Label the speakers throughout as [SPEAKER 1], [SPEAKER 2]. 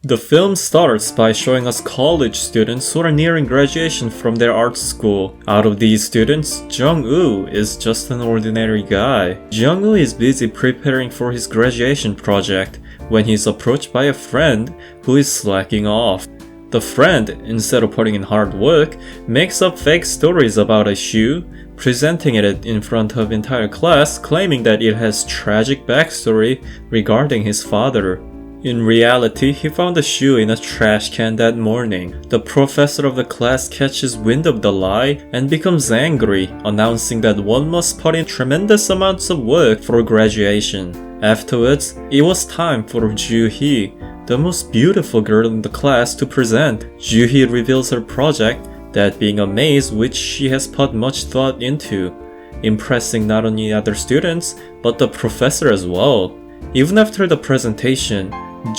[SPEAKER 1] The film starts by showing us college students who are nearing graduation from their art school. Out of these students, Jung-woo is just an ordinary guy. Jung-woo is busy preparing for his graduation project when he's approached by a friend who is slacking off. The friend, instead of putting in hard work, makes up fake stories about a shoe, presenting it in front of entire class, claiming that it has tragic backstory regarding his father. In reality, he found the shoe in a trash can that morning. The professor of the class catches wind of the lie and becomes angry, announcing that one must put in tremendous amounts of work for graduation. Afterwards, it was time for Joo-hee, the most beautiful girl in the class, to present. Joo-hee reveals her project, that being a maze which she has put much thought into, impressing not only other students, but the professor as well. Even after the presentation,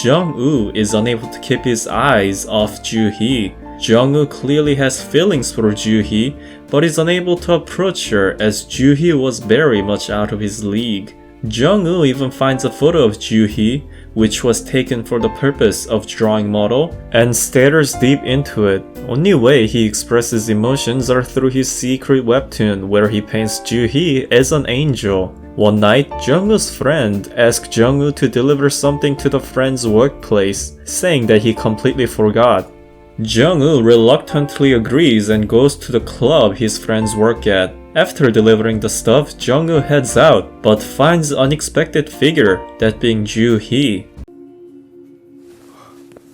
[SPEAKER 1] Jung-woo is unable to keep his eyes off Joo-hee. Jung-woo clearly has feelings for Joo-hee, but is unable to approach her as Joo-hee was very much out of his league. Jung-woo even finds a photo of Joo-hee, which was taken for the purpose of drawing model, and stares deep into it. Only way he expresses emotions are through his secret webtoon, where he paints Joo-hee as an angel. One night, Jung-woo's friend asked Jung-woo to deliver something to the friend's workplace, saying that he completely forgot. Jung-woo reluctantly agrees and goes to the club his friends work at. After delivering the stuff, Jung-woo heads out, but finds an unexpected figure, that being Joo-hee.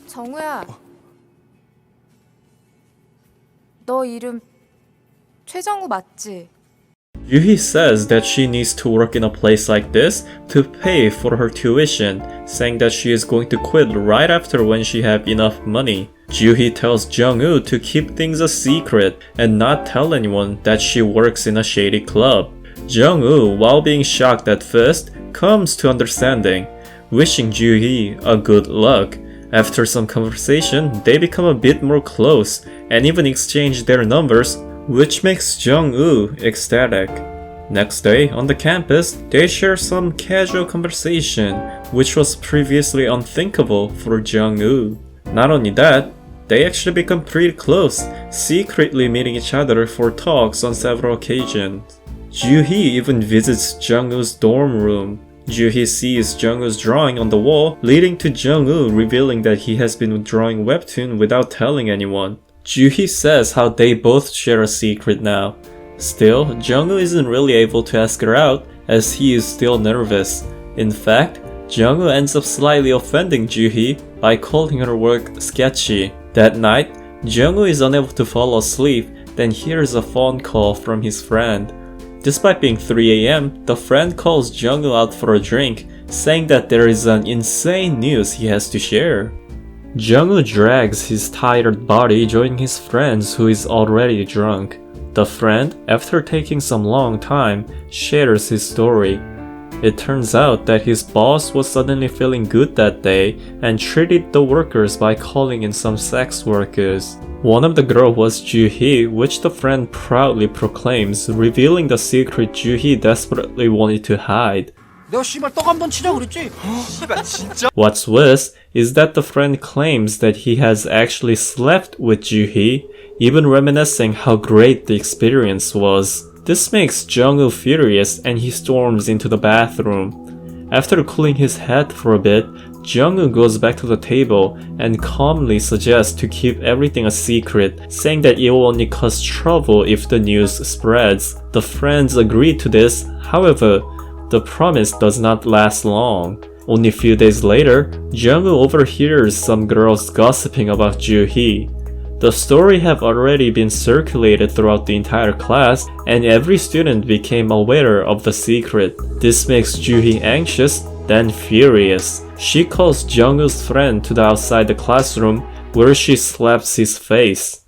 [SPEAKER 2] 정우야, 너 이름 최정우 맞지?
[SPEAKER 1] Joo-hee says that she needs to work in a place like this to pay for her tuition, saying that she is going to quit right after when she have enough money. Joo-hee tells Jung-woo to keep things a secret and not tell anyone that she works in a shady club. Jung-woo, while being shocked at first, comes to understanding, wishing Joo-hee a good luck. After some conversation, they become a bit more close and even exchange their numbers, which makes Jung-woo ecstatic. Next day, on the campus, they share some casual conversation, which was previously unthinkable for Jung-woo. Not only that, they actually become pretty close, secretly meeting each other for talks on several occasions. Joo-hee even visits Jung-woo's dorm room. Joo-hee sees Jung-woo's drawing on the wall, leading to Jung-woo revealing that he has been drawing webtoon without telling anyone. Joo-hee says how they both share a secret now. Still, Jung-woo isn't really able to ask her out as he is still nervous. In fact, Jung-woo ends up slightly offending Joo-hee by calling her work sketchy. That night, Jung-woo is unable to fall asleep, then hears a phone call from his friend. Despite being 3 AM, the friend calls Jung-woo out for a drink, saying that there is an insane news he has to share. Jung-woo drags his tired body, joining his friends who is already drunk. The friend, after taking some long time, shares his story. It turns out that his boss was suddenly feeling good that day and treated the workers by calling in some sex workers. One of the girls was Joo-hee, which the friend proudly proclaims, revealing the secret Joo-hee desperately wanted to hide.
[SPEAKER 3] 내가 씨발 떡 한 번 치자 그랬지? 씨발 진짜?
[SPEAKER 1] What's worse is that the friend claims that he has actually slept with Joo-hee, even reminiscing how great the experience was. This makes Jung-woo furious and he storms into the bathroom. After cooling his head for a bit, Jung-woo goes back to the table and calmly suggests to keep everything a secret, saying that it will only cause trouble if the news spreads. The friends agree to this, however, the promise does not last long. Only a few days later, Jung-woo overhears some girls gossiping about Joo-hee. The story have already been circulated throughout the entire class, and every student became aware of the secret. This makes Joo-hee anxious, then furious. She calls Jung-woo's friend to the outside the classroom, where she slaps his face.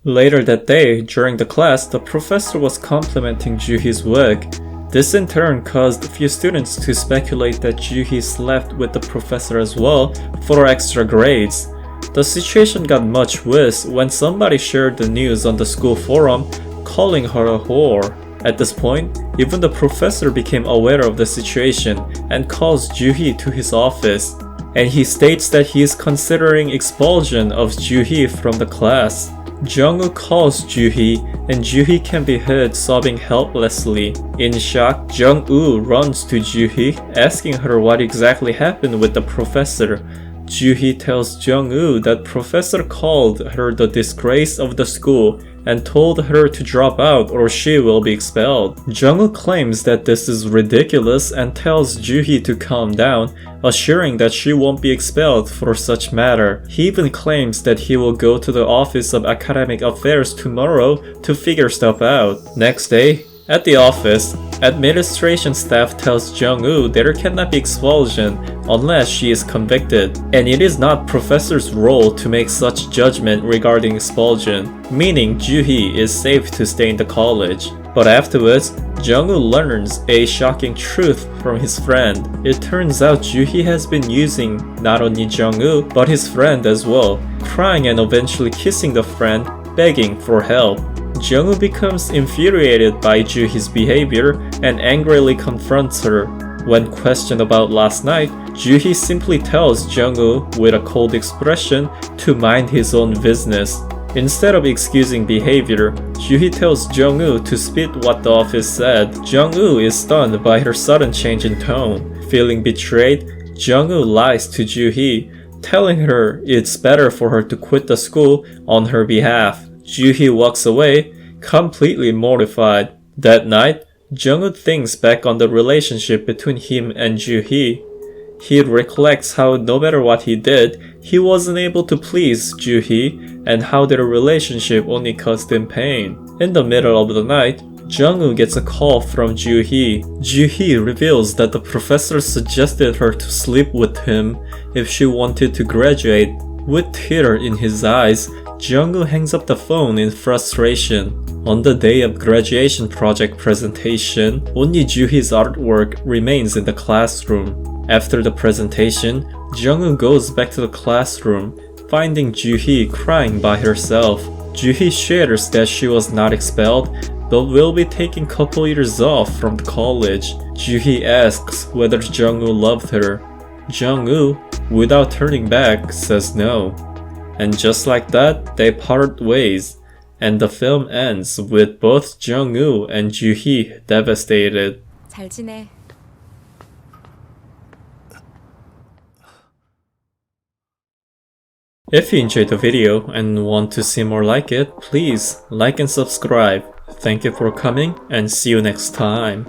[SPEAKER 1] Later that day, during the class, the professor was complimenting Joo-hee's work. This in turn caused a few students to speculate that Joo-hee slept with the professor as well for extra grades. The situation got much worse when somebody shared the news on the school forum, calling her a whore. At this point, even the professor became aware of the situation and calls Joo-hee to his office. And he states that he is considering expulsion of Joo-hee from the class. Jung-woo calls Joo-hee, and Joo-hee can be heard sobbing helplessly. In shock, Jung-woo runs to Joo-hee, asking her what exactly happened with the professor. Joo-hee tells Jung-woo that professor called her the disgrace of the school and told her to drop out or she will be expelled. Jung-woo claims that this is ridiculous and tells Joo-hee to calm down, assuring that she won't be expelled for such matter. He even claims that he will go to the Office of Academic Affairs tomorrow to figure stuff out. Next day, at the office, administration staff tells Jung-woo there cannot be expulsion unless she is convicted, and it is not professor's role to make such judgment regarding expulsion, meaning Joo-hee is safe to stay in the college. But afterwards, Jung-woo learns a shocking truth from his friend. It turns out Joo-hee has been using not only Jung-woo but his friend as well, crying and eventually kissing the friend, begging for help. Jung-woo becomes infuriated by Joo-hee's behavior and angrily confronts her. When questioned about last night, Joo-hee simply tells Jung-woo with a cold expression to mind his own business. Instead of excusing behavior, Joo-hee tells Jung-woo to spit what the office said. Jung-woo is stunned by her sudden change in tone. Feeling betrayed, Jung-woo lies to Joo-hee, telling her it's better for her to quit the school on her behalf. Joo-hee walks away, completely mortified. That night, Jung-woo thinks back on the relationship between him and Joo-hee. He recollects how no matter what he did, he wasn't able to please Joo-hee and how their relationship only caused him pain. In the middle of the night, Jung-woo gets a call from Joo-hee. Joo-hee reveals that the professor suggested her to sleep with him if she wanted to graduate. With tears in his eyes, Jung-woo hangs up the phone in frustration. On the day of graduation project presentation, only Joo-hee's artwork remains in the classroom. After the presentation, Jung-woo goes back to the classroom, finding Joo-hee crying by herself. Joo-hee shares that she was not expelled, but will be taking a couple years off from college. Joo-hee asks whether Jung-woo loved her. Jung-woo, without turning back, says no. And just like that, they part ways, and the film ends with both Jung-woo and Joo-hee devastated.
[SPEAKER 2] 잘 지내.
[SPEAKER 1] If you enjoyed the video and want to see more like it, please like and subscribe. Thank you for coming and see you next time.